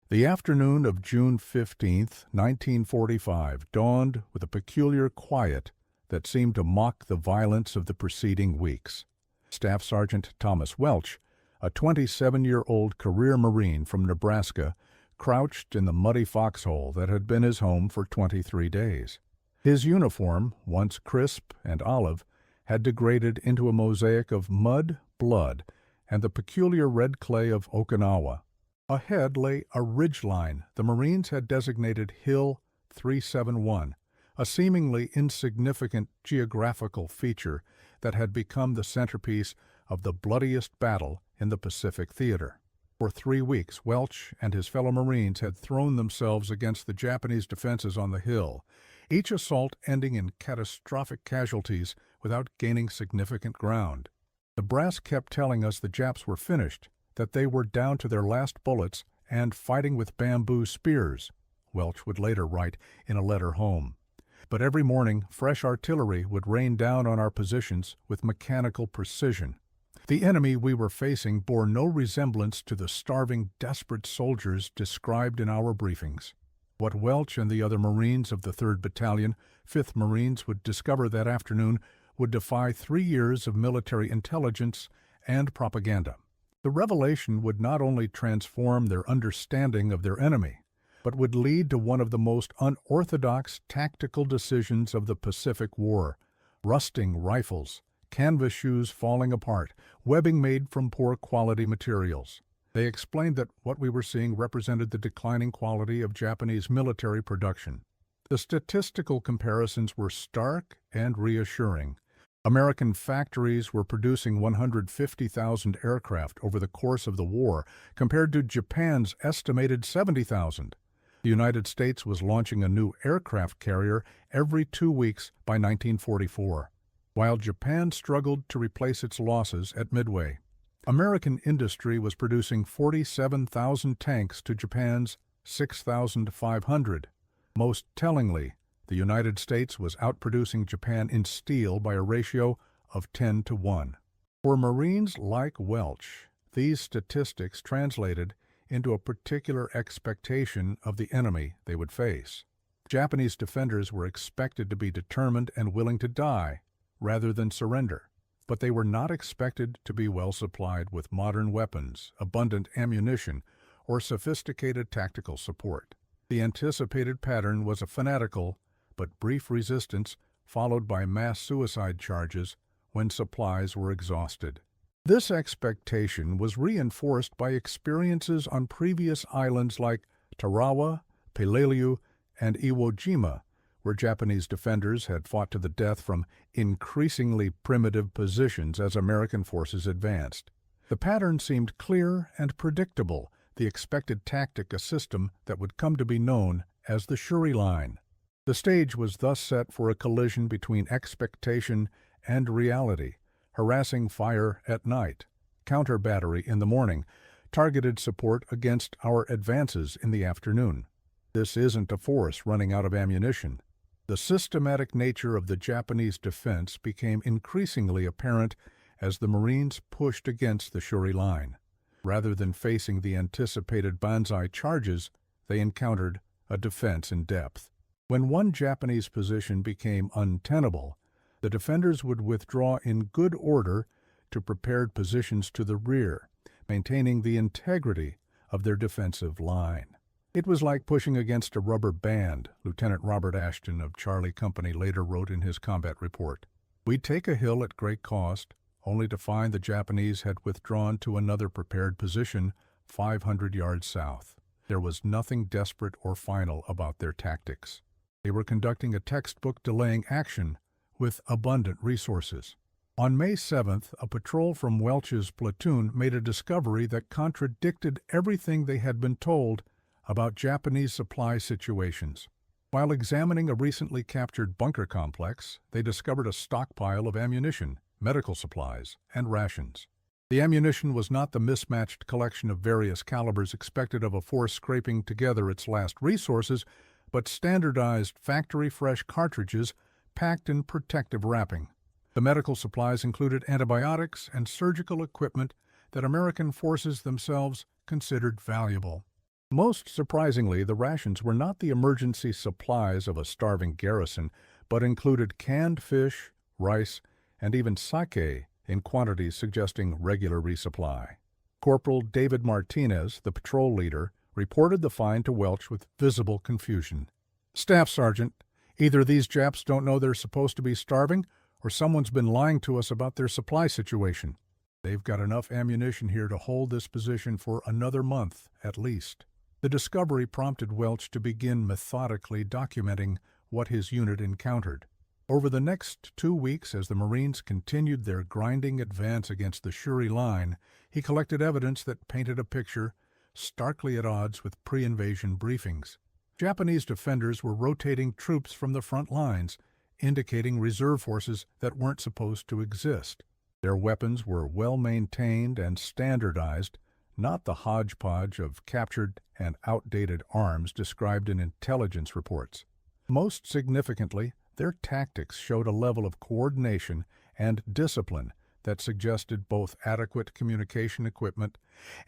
The afternoon of June 15, 1945, dawned with a peculiar quiet that seemed to mock the violence of the preceding weeks. Staff Sergeant Thomas Welch, a 27-year-old career Marine from Nebraska, crouched in the muddy foxhole that had been his home for 23 days. His uniform, once crisp and olive, had degraded into a mosaic of mud, blood, and the peculiar red clay of Okinawa. Ahead lay a ridgeline the Marines had designated Hill 371, a seemingly insignificant geographical feature that had become the centerpiece of the bloodiest battle in the Pacific theater. For 3 weeks, Welch and his fellow Marines had thrown themselves against the Japanese defenses on the hill, each assault ending in catastrophic casualties without gaining significant ground. The brass kept telling us the Japs were finished, that they were down to their last bullets and fighting with bamboo spears, Welch would later write in a letter home. But every morning, fresh artillery would rain down on our positions with mechanical precision. The enemy we were facing bore no resemblance to the starving, desperate soldiers described in our briefings. What Welch and the other Marines of the 3rd Battalion, 5th Marines, would discover that afternoon would defy 3 years of military intelligence and propaganda. The revelation would not only transform their understanding of their enemy, but would lead to one of the most unorthodox tactical decisions of the Pacific War: rusting rifles, canvas shoes falling apart, webbing made from poor quality materials. They explained that what we were seeing represented the declining quality of Japanese military production. The statistical comparisons were stark and reassuring. American factories were producing 150,000 aircraft over the course of the war, compared to Japan's estimated 70,000. The United States was launching a new aircraft carrier every 2 weeks by 1944, while Japan struggled to replace its losses at Midway. American industry was producing 47,000 tanks to Japan's 6,500. Most tellingly, the United States was outproducing Japan in steel by a ratio of 10 to 1. For Marines like Welch, these statistics translated into a particular expectation of the enemy they would face. Japanese defenders were expected to be determined and willing to die rather than surrender, but they were not expected to be well supplied with modern weapons, abundant ammunition, or sophisticated tactical support. The anticipated pattern was a fanatical but brief resistance followed by mass suicide charges when supplies were exhausted. This expectation was reinforced by experiences on previous islands like Tarawa, Peleliu, and Iwo Jima, where Japanese defenders had fought to the death from increasingly primitive positions as American forces advanced. The pattern seemed clear and predictable, the expected tactic a system that would come to be known as the Shuri Line. The stage was thus set for a collision between expectation and reality: harassing fire at night, counter battery in the morning, targeted support against our advances in the afternoon. This isn't a force running out of ammunition. The systematic nature of the Japanese defense became increasingly apparent as the Marines pushed against the Shuri Line. Rather than facing the anticipated banzai charges, they encountered a defense in depth. When one Japanese position became untenable, the defenders would withdraw in good order to prepared positions to the rear, maintaining the integrity of their defensive line. It was like pushing against a rubber band, Lieutenant Robert Ashton of Charlie Company later wrote in his combat report. We'd take a hill at great cost, only to find the Japanese had withdrawn to another prepared position 500 yards south. There was nothing desperate or final about their tactics. They were conducting a textbook delaying action with abundant resources. On May 7th, a patrol from Welch's platoon made a discovery that contradicted everything they had been told about Japanese supply situations. While examining a recently captured bunker complex, they discovered a stockpile of ammunition, medical supplies, and rations. The ammunition was not the mismatched collection of various calibers expected of a force scraping together its last resources, but standardized factory-fresh cartridges packed in protective wrapping. The medical supplies included antibiotics and surgical equipment that American forces themselves considered valuable. Most surprisingly, the rations were not the emergency supplies of a starving garrison, but included canned fish, rice, and even sake in quantities suggesting regular resupply. Corporal David Martinez, the patrol leader, reported the find to Welch with visible confusion. "Staff Sergeant, either these Japs don't know they're supposed to be starving, or someone's been lying to us about their supply situation. They've got enough ammunition here to hold this position for another month, at least." The discovery prompted Welch to begin methodically documenting what his unit encountered. Over the next 2 weeks, as the Marines continued their grinding advance against the Shuri line, he collected evidence that painted a picture starkly at odds with pre-invasion briefings. Japanese defenders were rotating troops from the front lines, indicating reserve forces that weren't supposed to exist. Their weapons were well-maintained and standardized, not the hodgepodge of captured and outdated arms described in intelligence reports. Most significantly, their tactics showed a level of coordination and discipline that suggested both adequate communication equipment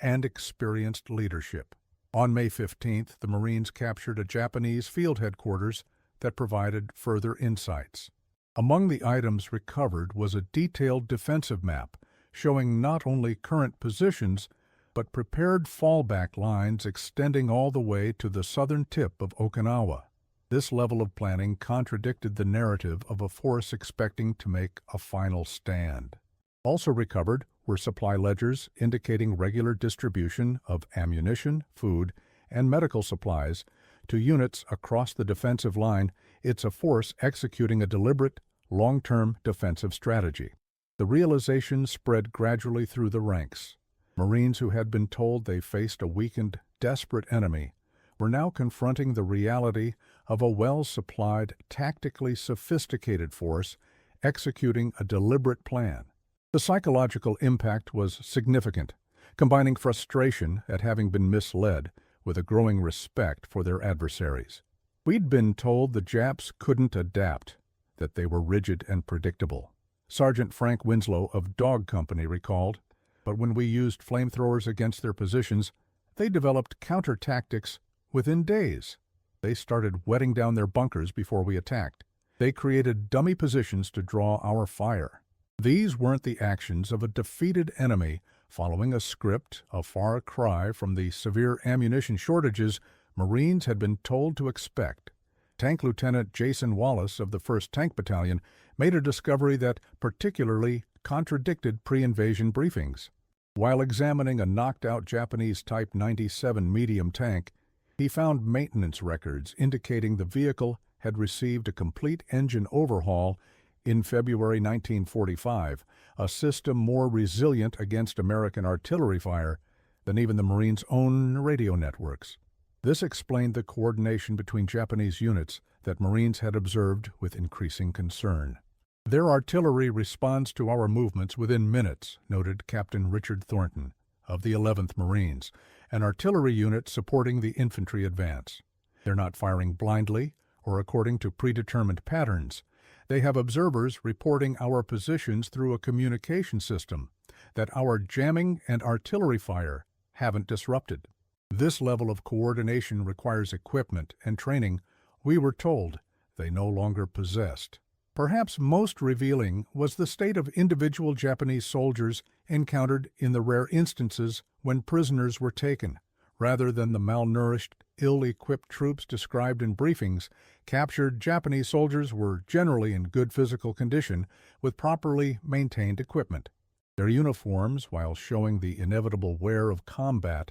and experienced leadership. On May 15th, the Marines captured a Japanese field headquarters that provided further insights. Among the items recovered was a detailed defensive map showing not only current positions but prepared fallback lines extending all the way to the southern tip of Okinawa. This level of planning contradicted the narrative of a force expecting to make a final stand. Also recovered were supply ledgers indicating regular distribution of ammunition, food, and medical supplies to units across the defensive line. It's a force executing a deliberate, long-term defensive strategy. The realization spread gradually through the ranks. Marines who had been told they faced a weakened, desperate enemy were now confronting the reality of a well-supplied, tactically sophisticated force executing a deliberate plan. The psychological impact was significant, combining frustration at having been misled with a growing respect for their adversaries. We'd been told the Japs couldn't adapt, that they were rigid and predictable. Sergeant Frank Winslow of Dog Company recalled, but when we used flamethrowers against their positions, they developed counter-tactics within days. They started wetting down their bunkers before we attacked. They created dummy positions to draw our fire. These weren't the actions of a defeated enemy following a script, a far cry from the severe ammunition shortages Marines had been told to expect. Tank Lieutenant Jason Wallace of the 1st Tank Battalion made a discovery that particularly contradicted pre-invasion briefings. While examining a knocked-out Japanese Type 97 medium tank, he found maintenance records indicating the vehicle had received a complete engine overhaul in February 1945, a system more resilient against American artillery fire than even the Marines' own radio networks. This explained the coordination between Japanese units that Marines had observed with increasing concern. "Their artillery responds to our movements within minutes," noted Captain Richard Thornton of the 11th Marines, an artillery unit supporting the infantry advance. "They're not firing blindly or according to predetermined patterns. They have observers reporting our positions through a communication system that our jamming and artillery fire haven't disrupted." This level of coordination requires equipment and training we were told they no longer possessed. Perhaps most revealing was the state of individual Japanese soldiers encountered in the rare instances when prisoners were taken. Rather than the malnourished, ill-equipped troops described in briefings, captured Japanese soldiers were generally in good physical condition with properly maintained equipment. Their uniforms, while showing the inevitable wear of combat,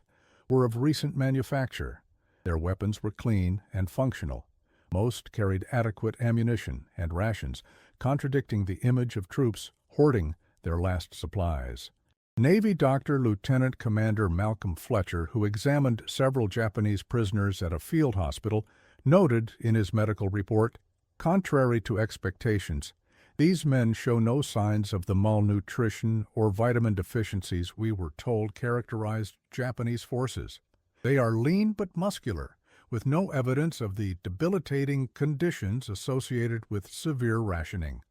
were of recent manufacture. Their weapons were clean and functional. Most carried adequate ammunition and rations, contradicting the image of troops hoarding their last supplies. Navy Doctor Lieutenant Commander Malcolm Fletcher, who examined several Japanese prisoners at a field hospital, noted in his medical report, "Contrary to expectations, these men show no signs of the malnutrition or vitamin deficiencies we were told characterized Japanese forces. They are lean but muscular, with no evidence of the debilitating conditions associated with severe rationing.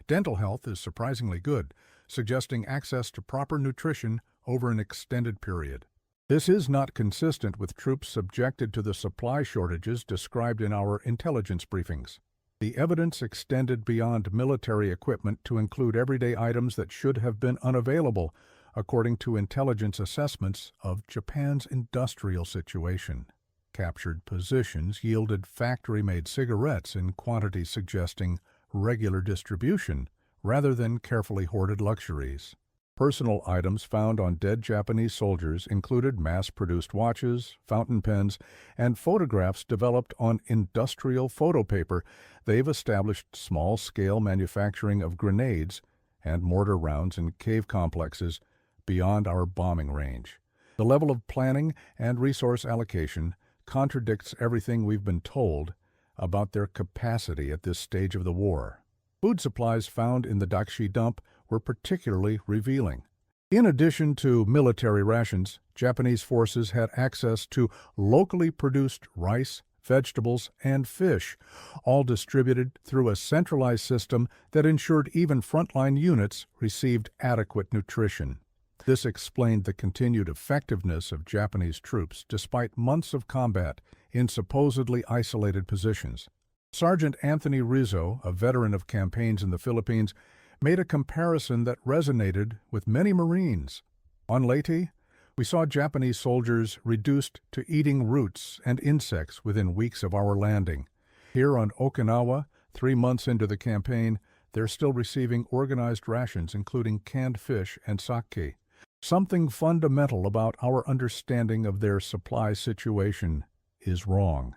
Dental health is surprisingly good, suggesting access to proper nutrition over an extended period. This is not consistent with troops subjected to the supply shortages described in our intelligence briefings. The evidence extended beyond military equipment to include everyday items that should have been unavailable, according to intelligence assessments of Japan's industrial situation. Captured positions yielded factory-made cigarettes in quantities suggesting regular distribution rather than carefully hoarded luxuries. Personal items found on dead Japanese soldiers included mass-produced watches, fountain pens, and photographs developed on industrial photo paper. They've established small-scale manufacturing of grenades and mortar rounds in cave complexes beyond our bombing range. The level of planning and resource allocation contradicts everything we've been told about their capacity at this stage of the war. Food supplies found in the Dakshi dump were particularly revealing. In addition to military rations, Japanese forces had access to locally produced rice, vegetables, and fish, all distributed through a centralized system that ensured even frontline units received adequate nutrition. This explained the continued effectiveness of Japanese troops despite months of combat in supposedly isolated positions. Sergeant Anthony Rizzo, a veteran of campaigns in the Philippines, made a comparison that resonated with many Marines. On Leyte, we saw Japanese soldiers reduced to eating roots and insects within weeks of our landing. Here on Okinawa, 3 months into the campaign, they're still receiving organized rations including canned fish and sake. Something fundamental about our understanding of their supply situation is wrong.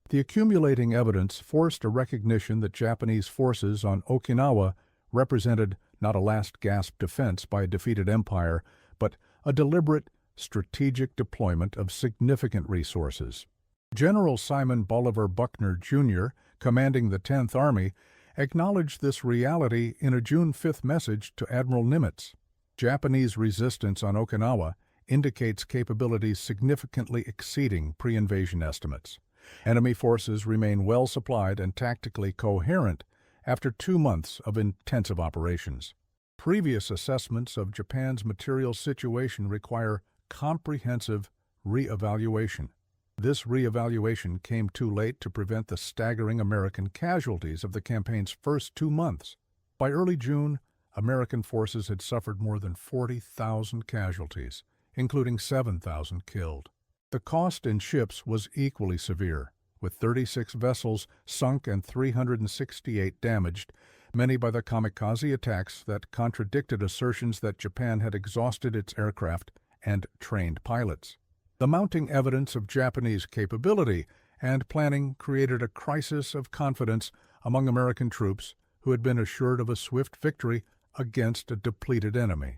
The accumulating evidence forced a recognition that Japanese forces on Okinawa represented not a last-gasp defense by a defeated empire, but a deliberate, strategic deployment of significant resources. General Simon Bolivar Buckner, Jr., commanding the 10th Army, acknowledged this reality in a June 5th message to Admiral Nimitz. Japanese resistance on Okinawa indicates capabilities significantly exceeding pre-invasion estimates. Enemy forces remain well supplied and tactically coherent after 2 months of intensive operations. Previous assessments of Japan's material situation require comprehensive re-evaluation. This re-evaluation came too late to prevent the staggering American casualties of the campaign's first 2 months. By early June, American forces had suffered more than 40,000 casualties, including 7,000 killed. The cost in ships was equally severe, with 36 vessels sunk and 368 damaged, many by the kamikaze attacks that contradicted assertions that Japan had exhausted its aircraft and trained pilots. The mounting evidence of Japanese capability and planning created a crisis of confidence among American troops who had been assured of a swift victory against a depleted enemy.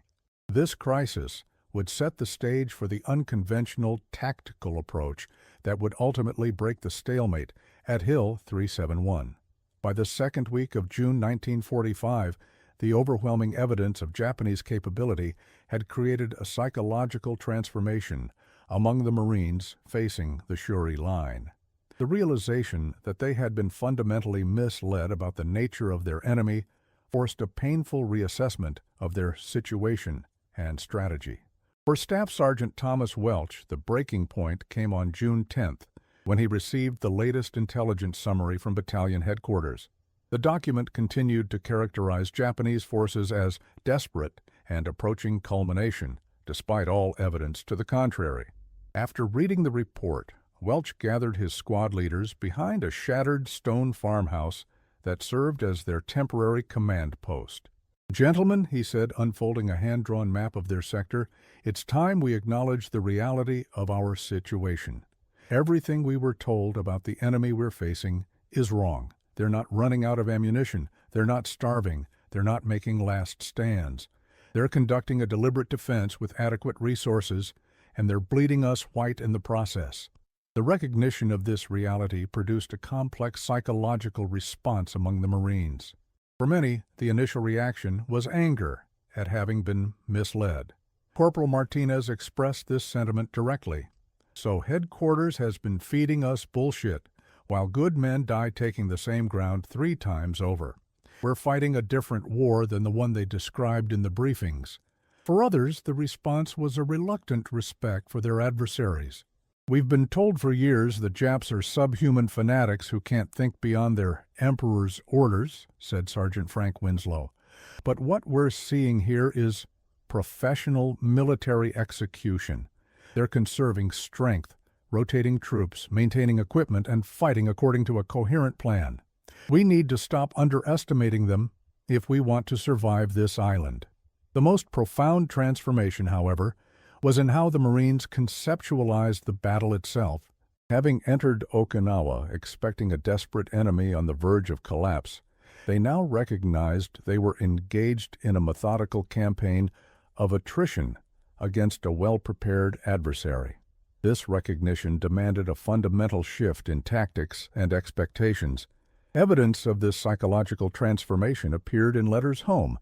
This crisis would set the stage for the unconventional tactical approach that would ultimately break the stalemate at Hill 371. By the second week of June 1945, the overwhelming evidence of Japanese capability had created a psychological transformation among the Marines facing the Shuri Line. The realization that they had been fundamentally misled about the nature of their enemy forced a painful reassessment of their situation and strategy. For Staff Sergeant Thomas Welch, the breaking point came on June 10th, when he received the latest intelligence summary from battalion headquarters. The document continued to characterize Japanese forces as desperate and approaching culmination, despite all evidence to the contrary. After reading the report, Welch gathered his squad leaders behind a shattered stone farmhouse that served as their temporary command post. "Gentlemen," he said, unfolding a hand-drawn map of their sector, "it's time we acknowledge the reality of our situation. Everything we were told about the enemy we're facing is wrong. They're not running out of ammunition. They're not starving. They're not making last stands. They're conducting a deliberate defense with adequate resources, and they're bleeding us white in the process." The recognition of this reality produced a complex psychological response among the Marines. For many, the initial reaction was anger at having been misled. Corporal Martinez expressed this sentiment directly. "So headquarters has been feeding us bullshit, while good men die taking the same ground 3 times over. We're fighting a different war than the one they described in the briefings. For others, the response was a reluctant respect for their adversaries. "We've been told for years the Japs are subhuman fanatics who can't think beyond their emperor's orders," said Sergeant Frank Winslow. "But what we're seeing here is professional military execution. They're conserving strength, rotating troops, maintaining equipment, and fighting according to a coherent plan. We need to stop underestimating them if we want to survive this island." The most profound transformation, however, was in how the Marines conceptualized the battle itself. Having entered Okinawa expecting a desperate enemy on the verge of collapse, they now recognized they were engaged in a methodical campaign of attrition against a well-prepared adversary. This recognition demanded a fundamental shift in tactics and expectations. Evidence of this psychological transformation appeared in letters home,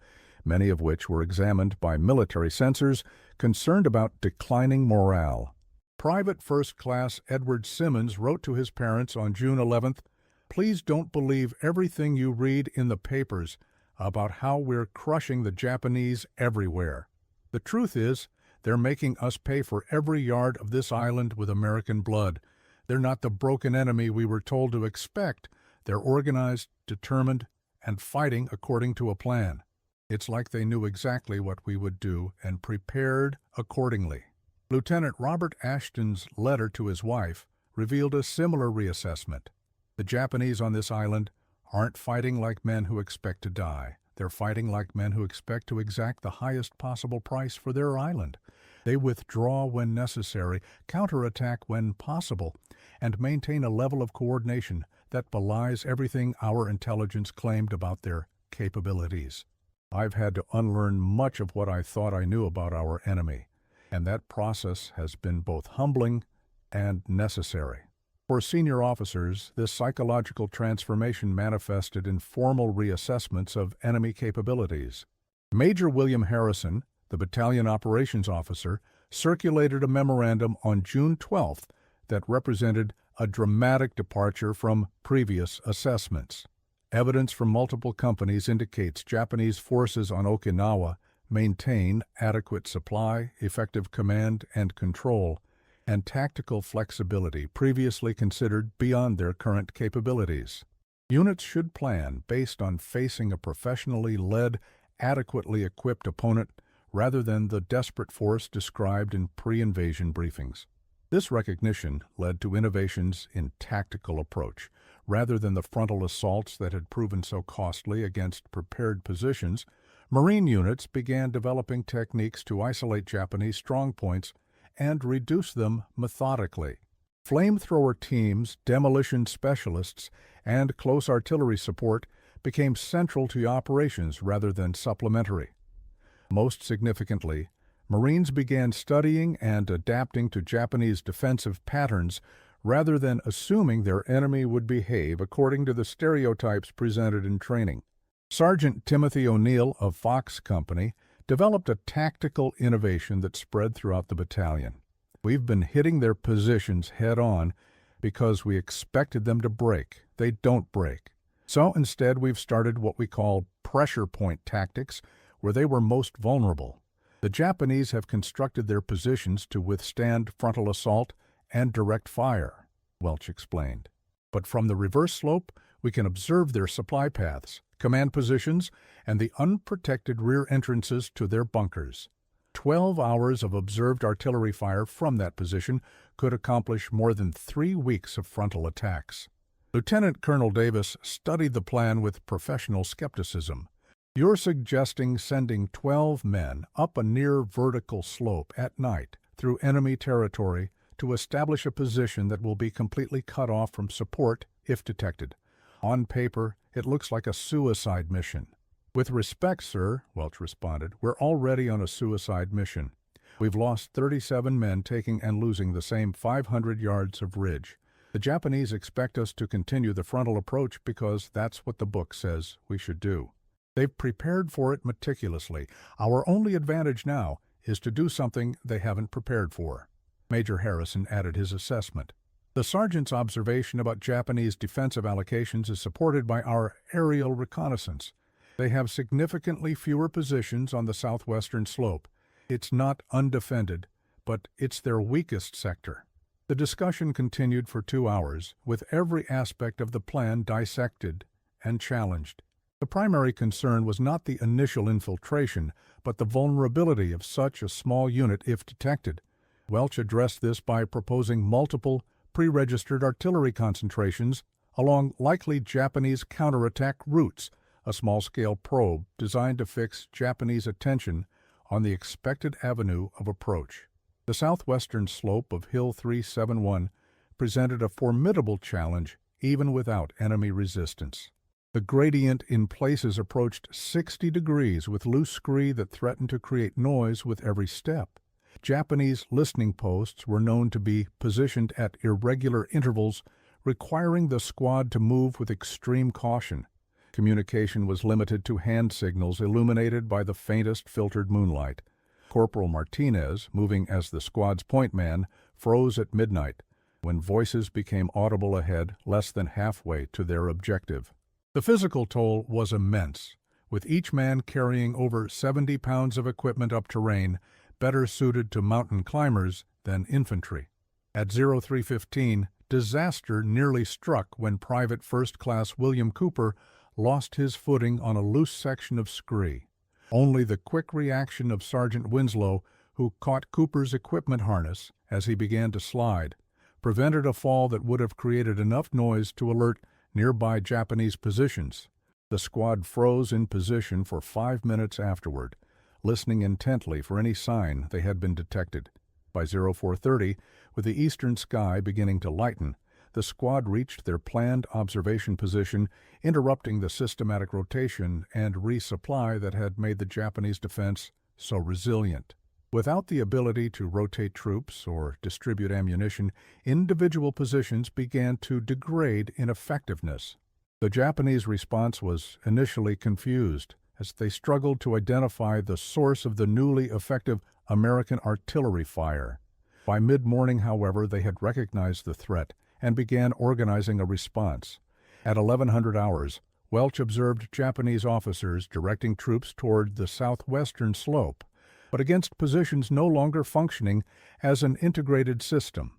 many of which were examined by military censors concerned about declining morale. Private First Class Edward Simmons wrote to his parents on June 11th, "Please don't believe everything you read in the papers about how we're crushing the Japanese everywhere. The truth is, they're making us pay for every yard of this island with American blood. They're not the broken enemy we were told to expect. They're organized, determined, and fighting according to a plan. It's like they knew exactly what we would do and prepared accordingly." Lieutenant Robert Ashton's letter to his wife revealed a similar reassessment. "The Japanese on this island aren't fighting like men who expect to die. They're fighting like men who expect to exact the highest possible price for their island. They withdraw when necessary, counterattack when possible, and maintain a level of coordination that belies everything our intelligence claimed about their capabilities. I've had to unlearn much of what I thought I knew about our enemy, and that process has been both humbling and necessary." For senior officers, this psychological transformation manifested in formal reassessments of enemy capabilities. Major William Harrison, the battalion operations officer, circulated a memorandum on June 12th that represented a dramatic departure from previous assessments. Evidence from multiple companies indicates Japanese forces on Okinawa maintain adequate supply, effective command and control, and tactical flexibility previously considered beyond their current capabilities. Units should plan based on facing a professionally led, adequately equipped opponent rather than the desperate force described in pre-invasion briefings. This recognition led to innovations in tactical approach. Rather than the frontal assaults that had proven so costly against prepared positions, Marine units began developing techniques to isolate Japanese strongpoints and reduce them methodically. Flamethrower teams, demolition specialists, and close artillery support became central to operations rather than supplementary. Most significantly, Marines began studying and adapting to Japanese defensive patterns rather than assuming their enemy would behave according to the stereotypes presented in training. Sergeant Timothy O'Neill of Fox Company developed a tactical innovation that spread throughout the battalion. "We've been hitting their positions head-on because we expected them to break. They don't break. So instead we've started what we call pressure point tactics, where they were most vulnerable. The Japanese have constructed their positions to withstand frontal assault and direct fire," Welch explained. "But from the reverse slope, we can observe their supply paths, command positions, and the unprotected rear entrances to their bunkers. 12 hours of observed artillery fire from that position could accomplish more than 3 weeks of frontal attacks." Lieutenant Colonel Davis studied the plan with professional skepticism. "You're suggesting sending 12 men up a near vertical slope at night through enemy territory to establish a position that will be completely cut off from support if detected. On paper, it looks like a suicide mission." "With respect, sir," Welch responded, "we're already on a suicide mission. We've lost 37 men taking and losing the same 500 yards of ridge. The Japanese expect us to continue the frontal approach because that's what the book says we should do. They've prepared for it meticulously. Our only advantage now is to do something they haven't prepared for." Major Harrison added his assessment. "The sergeant's observation about Japanese defensive allocations is supported by our aerial reconnaissance. They have significantly fewer positions on the southwestern slope, It's not undefended, but it's their weakest sector. The discussion continued for 2 hours, with every aspect of the plan dissected and challenged. The primary concern was not the initial infiltration, but the vulnerability of such a small unit if detected. Welch addressed this by proposing multiple pre-registered artillery concentrations along likely Japanese counterattack routes, a small-scale probe designed to fix Japanese attention on the expected avenue of approach. The southwestern slope of Hill 371 presented a formidable challenge even without enemy resistance. The gradient in places approached 60 degrees with loose scree that threatened to create noise with every step. Japanese listening posts were known to be positioned at irregular intervals, requiring the squad to move with extreme caution. Communication was limited to hand signals illuminated by the faintest filtered moonlight. Corporal Martinez, moving as the squad's point man, froze at midnight, when voices became audible ahead less than halfway to their objective. The physical toll was immense, with each man carrying over 70 pounds of equipment up terrain, better suited to mountain climbers than infantry. At 03:15, disaster nearly struck when Private First Class William Cooper lost his footing on a loose section of scree. Only the quick reaction of Sergeant Winslow, who caught Cooper's equipment harness as he began to slide, prevented a fall that would have created enough noise to alert nearby Japanese positions. The squad froze in position for 5 minutes afterward, listening intently for any sign they had been detected. By 04:30, with the eastern sky beginning to lighten, the squad reached their planned observation position, interrupting the systematic rotation and resupply that had made the Japanese defense so resilient. Without the ability to rotate troops or distribute ammunition, individual positions began to degrade in effectiveness. The Japanese response was initially confused as they struggled to identify the source of the newly effective American artillery fire. By mid-morning, however, they had recognized the threat and began organizing a response. At 1100 hours, Welch observed Japanese officers directing troops toward the southwestern slope, but against positions no longer functioning as an integrated system.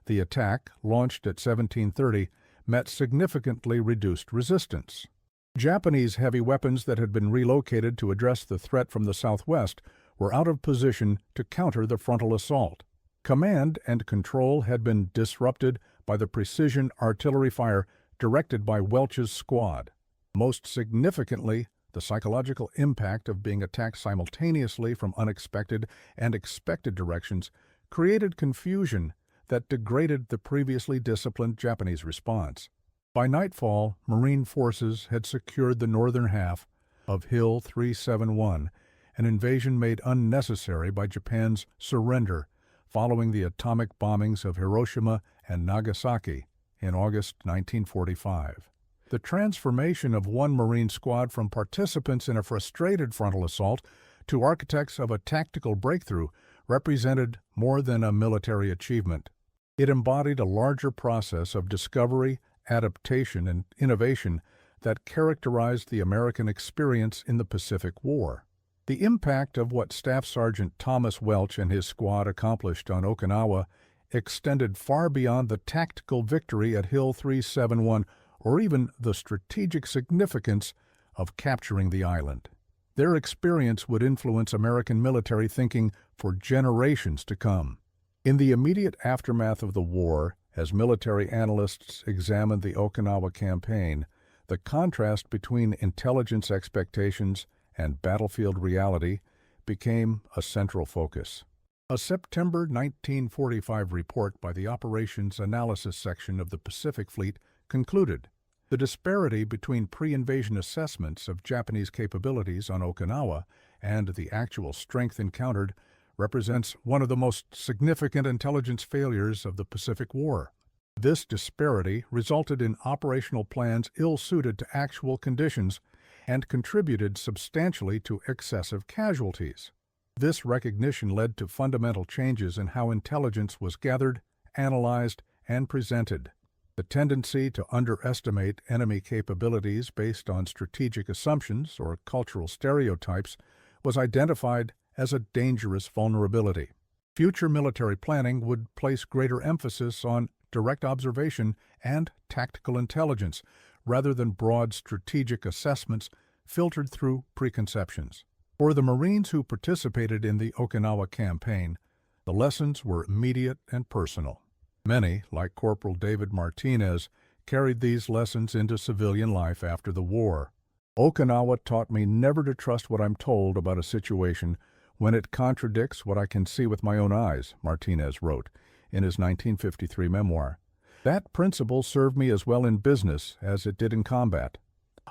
The attack, launched at 1730, met significantly reduced resistance. Japanese heavy weapons that had been relocated to address the threat from the southwest were out of position to counter the frontal assault. Command and control had been disrupted by the precision artillery fire directed by Welch's squad. Most significantly, the psychological impact of being attacked simultaneously from unexpected and expected directions created confusion that degraded the previously disciplined Japanese response. By nightfall, Marine forces had secured the northern half of Hill 371, an invasion made unnecessary by Japan's surrender following the atomic bombings of Hiroshima and Nagasaki in August 1945. The transformation of one Marine squad from participants in a frustrated frontal assault to architects of a tactical breakthrough represented more than a military achievement. It embodied a larger process of discovery, adaptation, and innovation that characterized the American experience in the Pacific War. The impact of what Staff Sergeant Thomas Welch and his squad accomplished on Okinawa extended far beyond the tactical victory at Hill 371 or even the strategic significance of capturing the island. Their experience would influence American military thinking for generations to come. In the immediate aftermath of the war, as military analysts examined the Okinawa campaign, the contrast between intelligence expectations and battlefield reality became a central focus. A September 1945 report by the Operations Analysis Section of the Pacific Fleet concluded the disparity between pre-invasion assessments of Japanese capabilities on Okinawa and the actual strength encountered represents one of the most significant intelligence failures of the Pacific War. This disparity resulted in operational plans ill-suited to actual conditions and contributed substantially to excessive casualties. This recognition led to fundamental changes in how intelligence was gathered, analyzed, and presented. The tendency to underestimate enemy capabilities based on strategic assumptions or cultural stereotypes was identified as a dangerous vulnerability. Future military planning would place greater emphasis on direct observation and tactical intelligence rather than broad strategic assessments filtered through preconceptions. For the Marines who participated in the Okinawa campaign, the lessons were immediate and personal. Many, like Corporal David Martinez, carried these lessons into civilian life after the war. Okinawa taught me never to trust what I'm told about a situation when it contradicts what I can see with my own eyes, Martinez wrote in his 1953 memoir. That principle served me as well in business as it did in combat.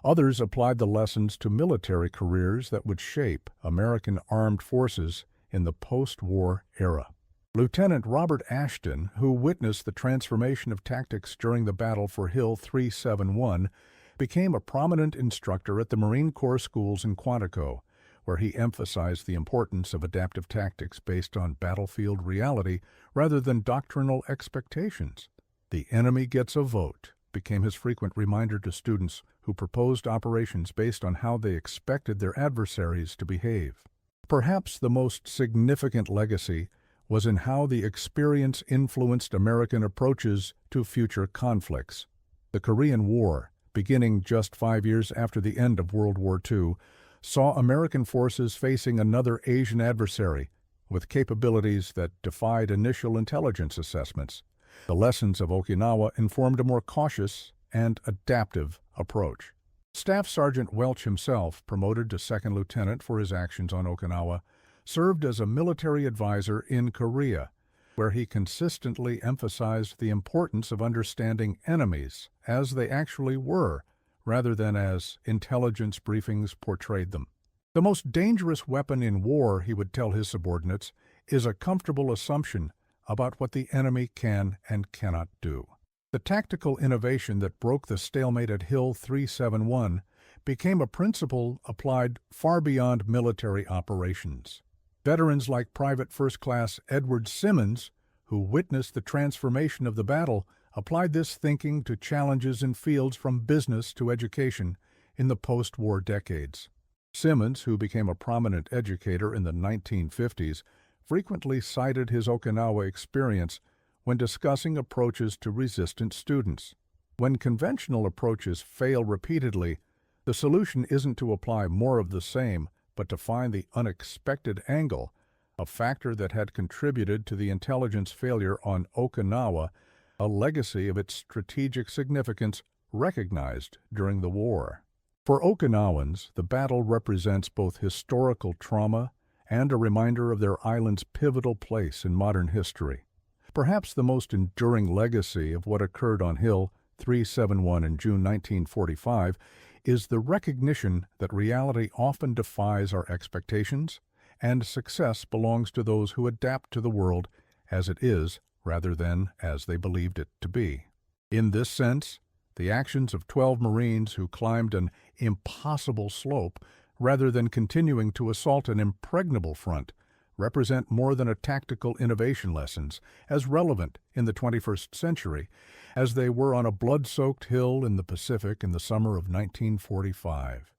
Others applied the lessons to military careers that would shape American armed forces in the post-war era. Lieutenant Robert Ashton, who witnessed the transformation of tactics during the battle for Hill 371, became a prominent instructor at the Marine Corps schools in Quantico, where he emphasized the importance of adaptive tactics based on battlefield reality rather than doctrinal expectations. "The enemy gets a vote" became his frequent reminder to students who proposed operations based on how they expected their adversaries to behave. Perhaps the most significant legacy was in how the experience influenced American approaches to future conflicts. The Korean War, beginning just 5 years after the end of World War II, saw American forces facing another Asian adversary with capabilities that defied initial intelligence assessments. The lessons of Okinawa informed a more cautious and adaptive approach. Staff Sergeant Welch himself, promoted to second lieutenant for his actions on Okinawa, served as a military advisor in Korea, where he consistently emphasized the importance of understanding enemies as they actually were, rather than as intelligence briefings portrayed them. The most dangerous weapon in war, he would tell his subordinates, is a comfortable assumption about what the enemy can and cannot do. The tactical innovation that broke the stalemate at Hill 371 became a principle applied far beyond military operations. Veterans like Private First Class Edward Simmons, who witnessed the transformation of the battle, applied this thinking to challenges in fields from business to education in the post-war decades. Simmons, who became a prominent educator in the 1950s, frequently cited his Okinawa experience when discussing approaches to resistant students. When conventional approaches fail repeatedly, the solution isn't to apply more of the same, but to find the unexpected angle, a factor that had contributed to the intelligence failure on Okinawa, a legacy of its strategic significance recognized during the war. For Okinawans, the battle represents both historical trauma and a reminder of their island's pivotal place in modern history. Perhaps the most enduring legacy of what occurred on Hill 371 in June 1945 is the recognition that reality often defies our expectations, and success belongs to those who adapt to the world as it is rather than as they believed it to be. In this sense, the actions of 12 Marines who climbed an impossible slope rather than continuing to assault an impregnable front represent more than a tactical innovation lessons, as relevant in the 21st century as they were on a blood-soaked hill in the Pacific in the summer of 1945.